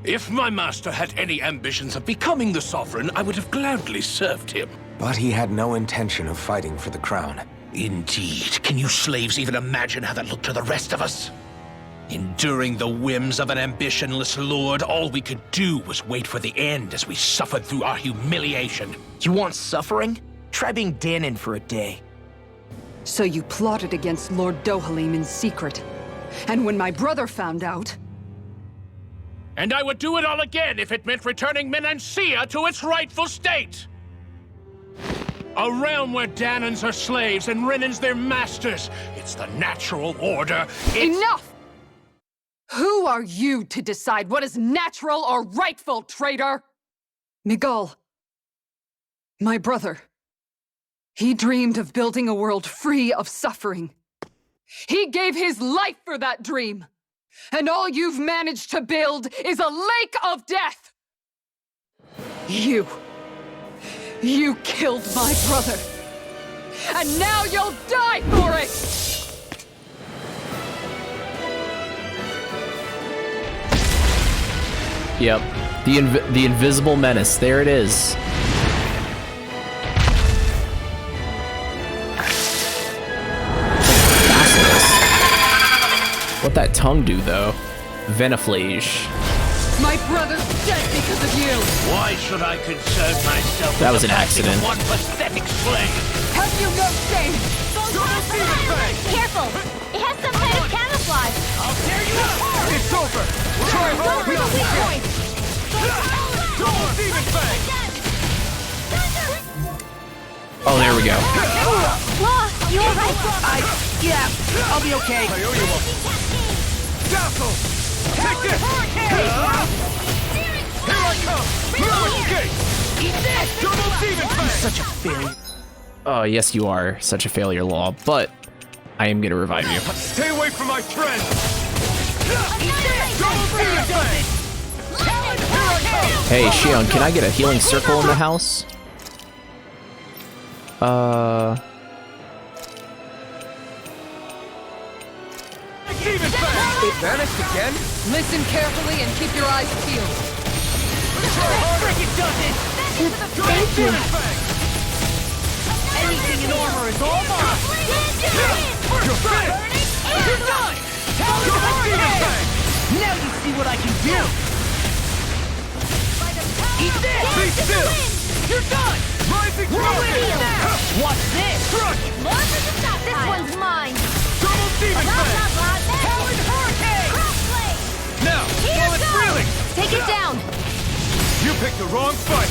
[SPEAKER 11] If my master had any ambitions of becoming the sovereign, I would have gladly served him.
[SPEAKER 8] But he had no intention of fighting for the crown.
[SPEAKER 11] Indeed. Can you slaves even imagine how that looked to the rest of us? Enduring the whims of an ambitionless lord, all we could do was wait for the end as we suffered through our humiliation.
[SPEAKER 10] You want suffering? Try being Dahnan for a day.
[SPEAKER 3] So you plotted against Lord Dohalim in secret. And when my brother found out...
[SPEAKER 11] And I would do it all again if it meant returning Menancia to its rightful state! A realm where Dahnans are slaves and Renans their masters. It's the natural order.
[SPEAKER 3] Enough! Who are you to decide what is natural or rightful, traitor? Miguel, my brother, he dreamed of building a world free of suffering. He gave his life for that dream. And all you've managed to build is a lake of death! You killed my brother. And now you'll die for it!
[SPEAKER 1] Yep. The invisible menace. There it is. What'd that tongue do, though? Veniflage.
[SPEAKER 3] My brother's dead because of you!
[SPEAKER 11] Why should I concern myself
[SPEAKER 1] That
[SPEAKER 11] with
[SPEAKER 1] was
[SPEAKER 11] the
[SPEAKER 1] an
[SPEAKER 11] passing of
[SPEAKER 1] accident.
[SPEAKER 11] one pathetic slave?
[SPEAKER 3] Have you no shame?
[SPEAKER 5] Careful! It has some kind of camouflage!
[SPEAKER 4] I'll tear you apart! It's over! Try hard!
[SPEAKER 5] Weak point!
[SPEAKER 4] Double Demon Fang!
[SPEAKER 1] Oh, there we go.
[SPEAKER 5] Law, you alright?
[SPEAKER 10] Yeah, I'll be okay.
[SPEAKER 4] I owe you one. Dazzle! Take this! Here I come! No escape!
[SPEAKER 10] Eat this!
[SPEAKER 4] Double Demon Fang!
[SPEAKER 10] Such a failure.
[SPEAKER 1] Oh, yes, you are such a failure, Law, but I am gonna revive you.
[SPEAKER 4] Stay away from my friend! Double Demon Fang! Here I come!
[SPEAKER 1] Hey, Shion, can I get a healing circle in the house?
[SPEAKER 4] Demon Fang! It vanished again?
[SPEAKER 3] Listen carefully and keep your eyes peeled.
[SPEAKER 4] Try harder! Double Demon Fang!
[SPEAKER 10] Anything in armor is all mine.
[SPEAKER 4] You're finished! You're done! Double Demon Fang!
[SPEAKER 10] Now you see what I can do. Eat this!
[SPEAKER 4] Be still!
[SPEAKER 10] You're done.
[SPEAKER 4] Rising Dragon!
[SPEAKER 10] What's this?
[SPEAKER 4] Crush!
[SPEAKER 5] This one's mine!
[SPEAKER 4] Double Demon Fang!
[SPEAKER 5] Powered Hurricane! Crossblade!
[SPEAKER 4] Now, while it's reeling!
[SPEAKER 5] Take it down!
[SPEAKER 4] You picked the wrong fight!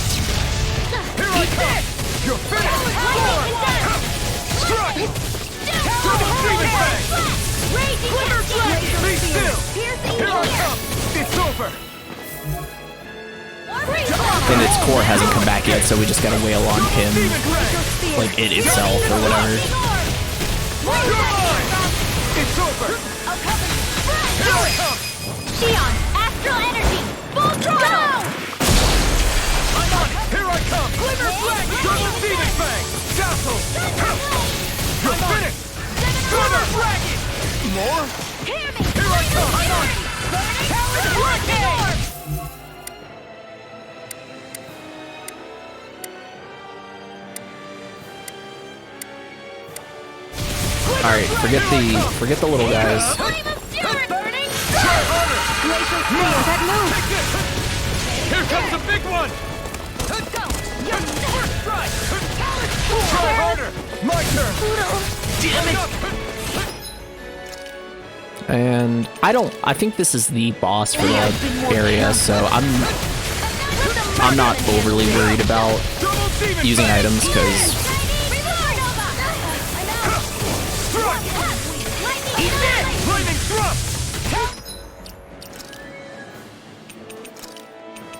[SPEAKER 4] Here I come! You're finished! Struck! Double Demon Fang!
[SPEAKER 5] Raging Cascade!
[SPEAKER 4] Be still!
[SPEAKER 5] Piercing
[SPEAKER 4] Here I
[SPEAKER 5] here!
[SPEAKER 4] come! It's over!
[SPEAKER 1] And its core hasn't come back yet, so we just gotta wail on him,
[SPEAKER 4] Demon Fang!
[SPEAKER 1] like it itself or whatever.
[SPEAKER 4] You're mine! It's over! Here I come!
[SPEAKER 5] Shion, Astral Energy! Full throttle!
[SPEAKER 4] I'm on it! Here I come! Glimmer Flag! Double Demon Fang! Dazzle! You're finished! Glimmer Dragon! More?
[SPEAKER 5] Hear me!
[SPEAKER 4] Here I come! I'm on it!
[SPEAKER 5] Powered Hurricane!
[SPEAKER 1] Alright, forget the little guys.
[SPEAKER 5] Flame of Fury! Burning!
[SPEAKER 3] Glacial Spear, that move!
[SPEAKER 4] Here comes the big one!
[SPEAKER 5] Go!
[SPEAKER 4] First strike! Try harder! My turn!
[SPEAKER 10] Damn it!
[SPEAKER 1] And I think this is the boss for the area, so I'm not overly worried about using items, because
[SPEAKER 4] Lightning thrust!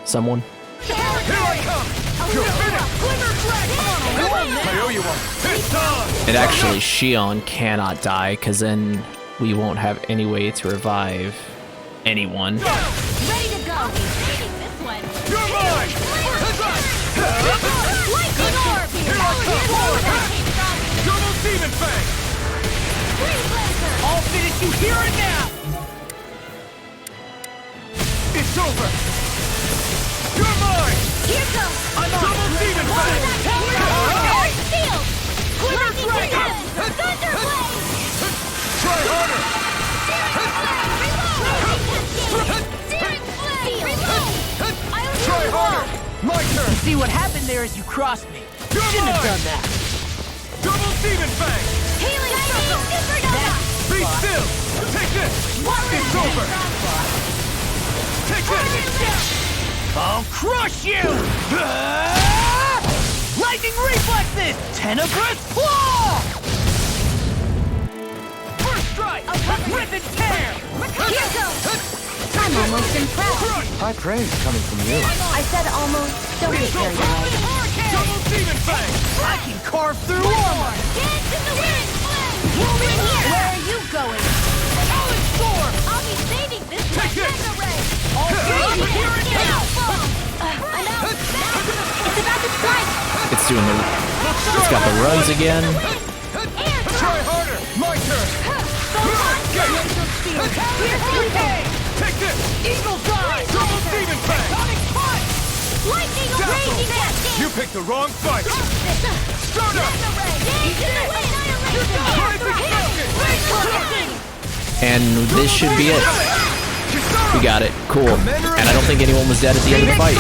[SPEAKER 1] someone.
[SPEAKER 4] Here I come! You're finished! Glimmer Dragon! I owe you one! It's on!
[SPEAKER 1] And actually, Shion cannot die, because then we won't have any way to revive anyone.
[SPEAKER 5] Ready to go! This one!
[SPEAKER 4] You're mine!
[SPEAKER 5] Lightning Orb!
[SPEAKER 4] Here I come! Double Demon Fang!
[SPEAKER 10] I'll finish you here and now.
[SPEAKER 4] It's over! You're mine!
[SPEAKER 5] Here goes!
[SPEAKER 4] I'm on! Double Demon Fang!
[SPEAKER 5] Power Steel! Lightning
[SPEAKER 4] Dragon!
[SPEAKER 5] Thunder Blade!
[SPEAKER 4] Try harder!
[SPEAKER 10] fire as you crossed me.
[SPEAKER 4] You're
[SPEAKER 10] Shouldn't have
[SPEAKER 4] mine!
[SPEAKER 10] done that.
[SPEAKER 4] Double Demon Fang!
[SPEAKER 5] Healing Supernova!
[SPEAKER 4] Be still! Take this! It's over! Take this!
[SPEAKER 10] I'll crush you! Lightning reflexes! Tenebrous claw! First strike! Rip and tear!
[SPEAKER 5] Here goes! I'm almost impressed.
[SPEAKER 8] High praise coming from you.
[SPEAKER 6] I said almost. Don't get carried away.
[SPEAKER 4] Double Demon Fang!
[SPEAKER 10] I can carve through armor!
[SPEAKER 5] Dance in the wind! Move in here! Where are you going?
[SPEAKER 10] Talon Storm!
[SPEAKER 5] I'll be saving this for
[SPEAKER 4] Take this!
[SPEAKER 5] Mega Ray!
[SPEAKER 10] Here it is!
[SPEAKER 5] It's about to strike!
[SPEAKER 1] It's doing the. It's got the runs again.
[SPEAKER 4] Try harder! My turn! Take this!
[SPEAKER 10] Eagle dive!
[SPEAKER 4] Double Demon Fang!
[SPEAKER 10] Sonic punch!
[SPEAKER 5] Lightning raging at
[SPEAKER 4] You picked the wrong fight! Stardust!
[SPEAKER 5] Dance in the wind!
[SPEAKER 1] And this should be it. We got it. Cool. And I don't think anyone was dead at the end of the fight.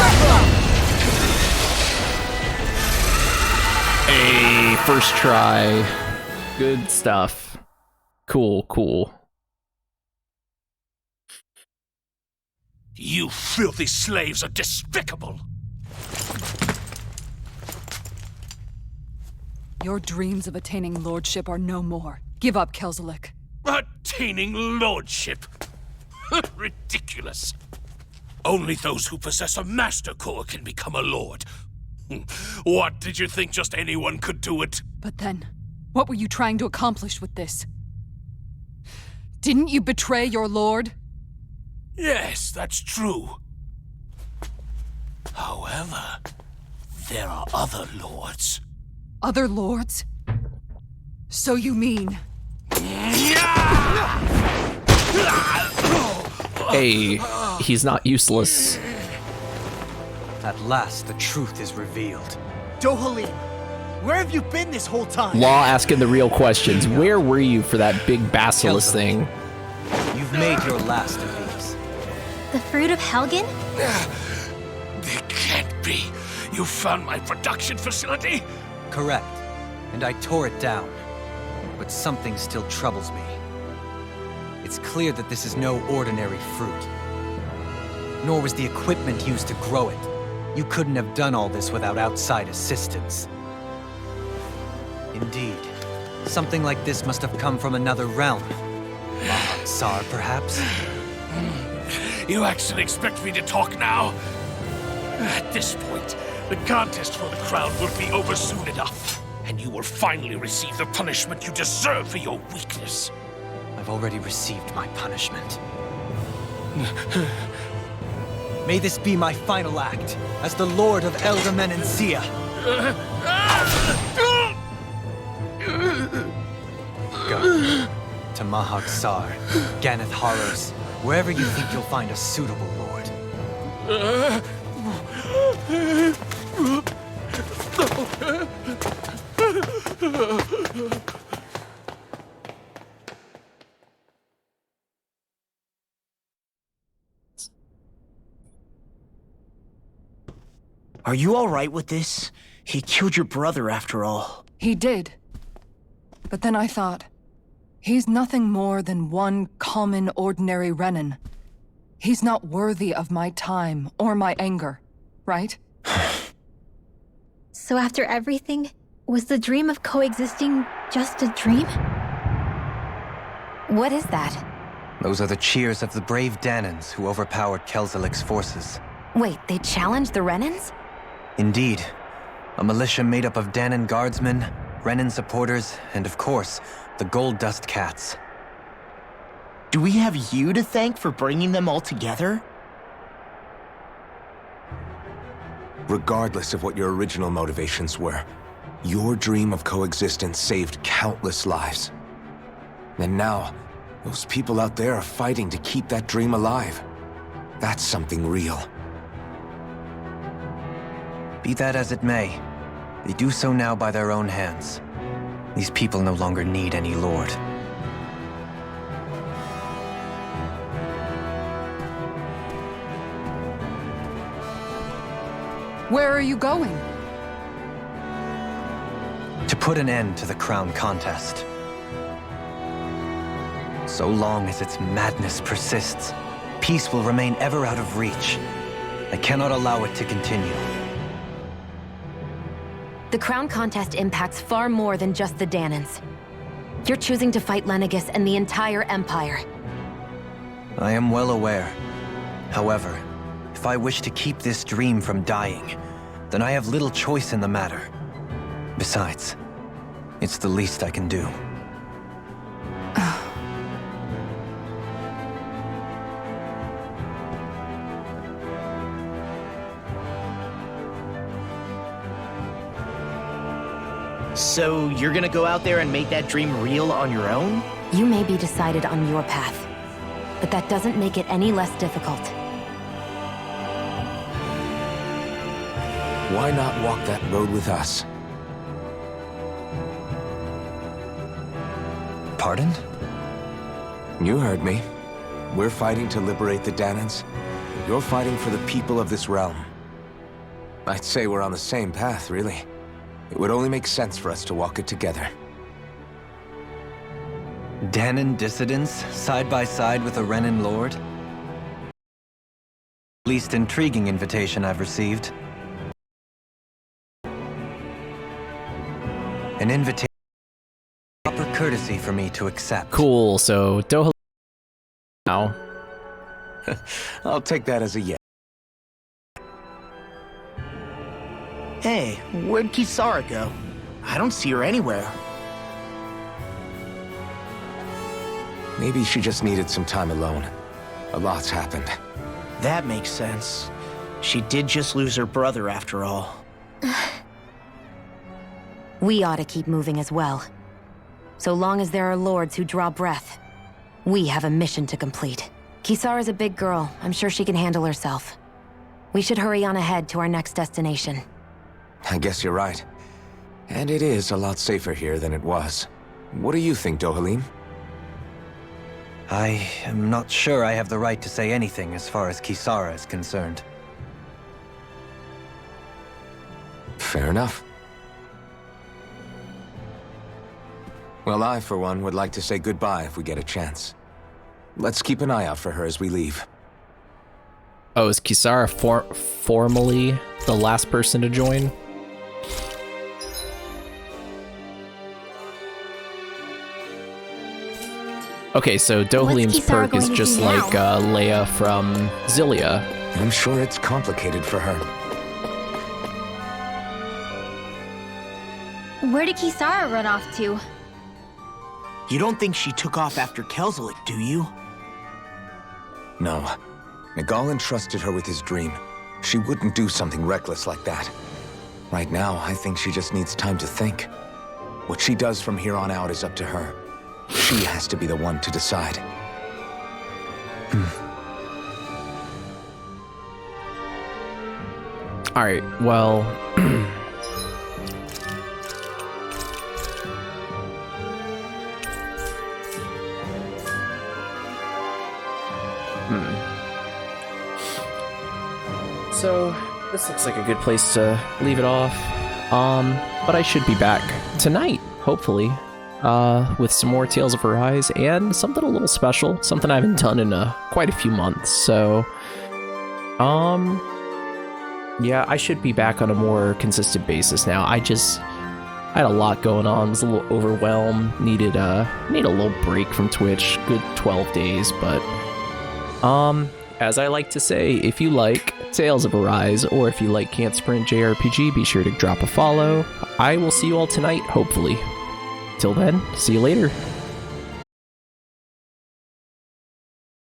[SPEAKER 1] Hey, first try. Good stuff. Cool, cool.
[SPEAKER 11] You filthy slaves are despicable!
[SPEAKER 3] Your dreams of attaining lordship are no more. Give up, Kelzelik.
[SPEAKER 11] Attaining lordship! Ridiculous. Only those who possess a master core can become a lord. What, did you think just anyone could do it?
[SPEAKER 3] But then, what were you trying to accomplish with this? Didn't you betray your lord?
[SPEAKER 11] Yes, that's true. However, there are other lords.
[SPEAKER 3] Other lords? So you mean...
[SPEAKER 1] Hey, he's not useless.
[SPEAKER 2] At last, the truth is revealed.
[SPEAKER 10] Dohalim, where have you been this whole time?
[SPEAKER 1] Law asking the real questions. Where were you for that big basilisk thing?
[SPEAKER 2] You've made your last of these.
[SPEAKER 5] The fruit of Helgen?
[SPEAKER 11] It can't be. You found my production facility?
[SPEAKER 2] Correct. And I tore it down. But something still troubles me. It's clear that this is no ordinary fruit. Nor was the equipment used to grow it. You couldn't have done all this without outside assistance. Indeed. Something like this must have come from another realm. Tsar, perhaps?
[SPEAKER 11] You actually expect me to talk now? At this point, the contest for the crown will be over soon enough, and you will finally receive the punishment you deserve for your weakness.
[SPEAKER 2] I've already received my punishment. May this be my final act as the Lord of Elder Menancia. Go to Mahag Sar, Ganeth Horrors, wherever you think you'll find a suitable lord.
[SPEAKER 10] Are you all right with this? He killed your brother after all.
[SPEAKER 3] He did. But then I thought, he's nothing more than one common, ordinary Renan. He's not worthy of my time or my anger, right?
[SPEAKER 5] So after everything, was the dream of coexisting just a dream?
[SPEAKER 6] What is that?
[SPEAKER 2] Those are the cheers of the brave Danans who overpowered Kelzelik's forces.
[SPEAKER 6] Wait, they challenged the Renans?
[SPEAKER 2] Indeed. A militia made up of Danan guardsmen, Renan supporters, and of course, the Gold Dust Cats.
[SPEAKER 10] Do we have you to thank for bringing them all together?
[SPEAKER 8] Regardless of what your original motivations were, your dream of coexistence saved countless lives. And now, those people out there are fighting to keep that dream alive. That's something real.
[SPEAKER 2] Be that as it may, they do so now by their own hands. These people no longer need any lord.
[SPEAKER 3] Where are you going?
[SPEAKER 2] To put an end to the crown contest. So long as its madness persists, peace will remain ever out of reach. I cannot allow it to continue.
[SPEAKER 6] The crown contest impacts far more than just the Dahnans. You're choosing to fight Lenegis and the entire Empire.
[SPEAKER 2] I am well aware. However, if I wish to keep this dream from dying, then I have little choice in the matter. Besides, it's the least I can do.
[SPEAKER 10] So you're gonna go out there and make that dream real on your own?
[SPEAKER 6] You may be decided on your path, but that doesn't make it any less difficult.
[SPEAKER 8] Why not walk that road with us?
[SPEAKER 2] Pardon?
[SPEAKER 8] You heard me. We're fighting to liberate the Dahnans. You're fighting for the people of this realm. I'd say we're on the same path, really. It would only make sense for us to walk it together.
[SPEAKER 2] Dahnan dissidents, side by side with a Renan lord? Least intriguing invitation I've received. An invitation, proper courtesy for me to accept.
[SPEAKER 1] Cool, so Dohalim now.
[SPEAKER 8] I'll take that as a yes.
[SPEAKER 10] Hey, where'd Kisara go? I don't see her anywhere.
[SPEAKER 8] Maybe she just needed some time alone. A lot's happened.
[SPEAKER 10] That makes sense. She did just lose her brother after all.
[SPEAKER 6] We ought to keep moving as well. So long as there are lords who draw breath, we have a mission to complete. Kisara's a big girl. I'm sure she can handle herself. We should hurry on ahead to our next destination.
[SPEAKER 8] I guess you're right. And it is a lot safer here than it was. What do you think, Dohalim?
[SPEAKER 2] I am not sure I have the right to say anything as far as Kisara is concerned.
[SPEAKER 8] Fair enough. Well, I, for one, would like to say goodbye if we get a chance. Let's keep an eye out for her as we leave.
[SPEAKER 1] Oh, is Kisara formally the last person to join? Okay, so Dohalim's perk is just like Leia from Xillia.
[SPEAKER 8] I'm sure it's complicated for her.
[SPEAKER 5] Where did Kisara run off to?
[SPEAKER 10] You don't think she took off after Kelzelik, do you?
[SPEAKER 8] No. Nagal entrusted her with his dream. She wouldn't do something reckless like that. Right now, I think she just needs time to think. What she does from here on out is up to her. She has to be the one to decide.
[SPEAKER 1] Alright, well... So, this looks like a good place to leave it off. But I should be back tonight, hopefully, with some more Tales of Arise and something a little special, something I haven't done in quite a few months. So, yeah, I should be back on a more consistent basis now. I had a lot going on, was a little overwhelmed, needed a little break from Twitch, good 12 days, but, as I like to say, if you like Tales of Arise, or if you like Can't Sprint JRPG, be sure to drop a follow. I will see you all tonight, hopefully. Till then, see you later.